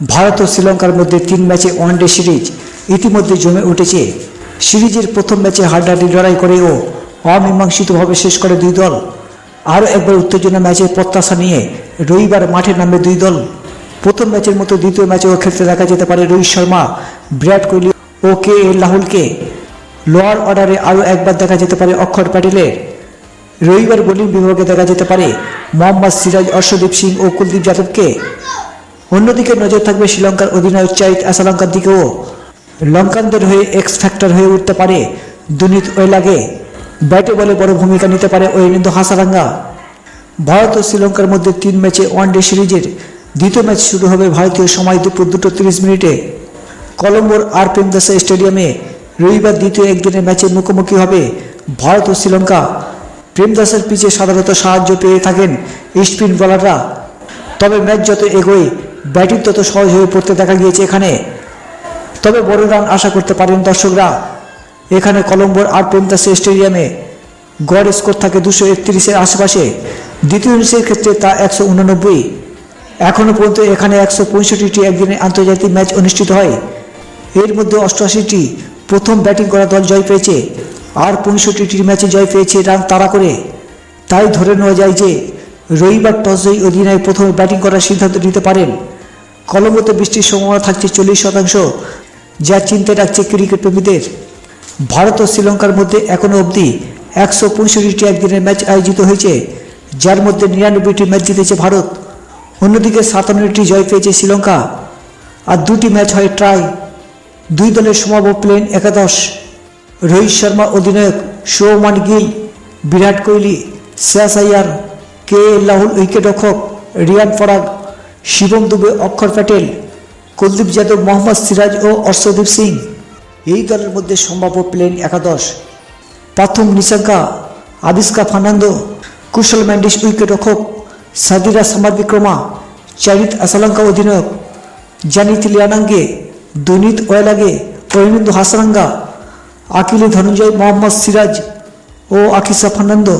ভারত ও শ্রীলঙ্কার মধ্যে 3 ম্যাচে ওয়ানডে সিরিজ ইতিমধ্যে জমে উঠেছে। সিরিজের প্রথম ম্যাচে হাড্ডাহাড্ডি লড়াই করেও অমীমাংসিতভাবে শেষ করে দুই দল। আরও একবার উত্তেজনা ম্যাচের প্রত্যাশা নিয়ে রবিবার মাঠে নামবে দুই দল। প্রথম ম্যাচের মতো দ্বিতীয় ম্যাচেও খেলতে দেখা যেতে পারে রোহিত শর্মা, বিরাট কোহলি ও KL রাহুলকে। লোয়ার অর্ডারে আরও একবার দেখা যেতে পারে অক্ষর প্যাটেলের। রবিবার বোলিং বিভাগে দেখা যেতে পারে মোহাম্মদ সিরাজ, অর্শদীপ সিং ও কুলদীপ যাদবকে। অন্যদিকে নজর থাকবে শ্রীলঙ্কার অধিনায়ক চাহিত আসালাঙ্কার দিকেও। লঙ্কানদের হয়ে এক্স ফ্যাক্টর হয়ে উঠতে পারে দুনিত ওয়েলাগে। ব্যাটে বলে বড় ভূমিকা নিতে পারে ওয়েনিন্দু হাসারাঙ্গা। ভারত ও শ্রীলঙ্কার মধ্যে 3 ম্যাচে ওয়ানডে সিরিজের দ্বিতীয় ম্যাচ শুরু হবে ভারতীয় সময় দুপুর 2:30 কলম্বোর আর প্রেমদাসা স্টেডিয়ামে রবিবার দ্বিতীয় একদিনের ম্যাচে মুখোমুখি হবে ভারত ও শ্রীলঙ্কা। প্রেমদাসের পিচে সাধারণত সাহায্য পেয়ে থাকেন স্পিন বোলাররা, তবে ম্যাচ যত এগোয় ব্যাটিং তত সহজ হয়ে পড়তে দেখা গিয়েছে এখানে। তবে বড় রান আশা করতে পারেন দর্শকরা। এখানে কলম্বোর আর প্রেমদাসা স্টেডিয়ামে গড় স্কোর থাকে 231-এর আশেপাশে। দ্বিতীয় ইনিংসের ক্ষেত্রে তা 189। এখনও পর্যন্ত এখানে 165টি একদিনের আন্তর্জাতিক ম্যাচ অনুষ্ঠিত হয়। এর মধ্যে 88টি প্রথম ব্যাটিং করা দল জয় পেয়েছে, আর 65টি ম্যাচে জয় পেয়েছে রান তাড়া করে। তাই ধরে নেওয়া যায় যে রবিবার টস জয়ী অধিনায়ক প্রথমে ব্যাটিং করার সিদ্ধান্ত নিতে পারেন। কলম্বোতে বৃষ্টির সম্ভাবনা থাকছে 40%, যা চিন্তায় রাখছে ক্রিকেট প্রেমীদের। ভারত ও শ্রীলঙ্কার মধ্যে এখনও অবধি 165টি একদিনের ম্যাচ আয়োজিত হয়েছে, যার মধ্যে 99টি ম্যাচ জিতেছে ভারত। অন্যদিকে 57টি জয় পেয়েছে শ্রীলঙ্কা, আর 2টি ম্যাচ হয় ট্রাই। দুই দলের সমাবহ প্লেন একাদশ। রোহিত শর্মা অধিনায়ক, শুভমান গিল, বিরাট কোহলি, শ্রেয়াস আইয়ার, KL রাহুল উইকেটরক্ষক, রিয়ান পরাগ, শিবম দুবে, অক্ষর প্যাটেল, কুলদীপ যাদব, মোহাম্মদ সিরাজ ও অর্শদীপ সিং। এই দলের মধ্যে সম্ভাব্য প্লেন একাদশ: পাথুম নিসাঙ্কা, আবিষ্কা ফার্নান্দো, কুশল ম্যান্ডিস উইকেটরক্ষক, সাদিরা সামারবিক্রমা, চাহিত আসালাঙ্কা অধিনায়ক, জানিত লিয়ানাঙ্গে, দুনিত ওয়েলাগে, ওয়েনিন্দু হাসারাঙ্গা, আকিলে ধনঞ্জয়, মোহাম্মদ সিরাজ ও আকিসা ফার্নান্দো।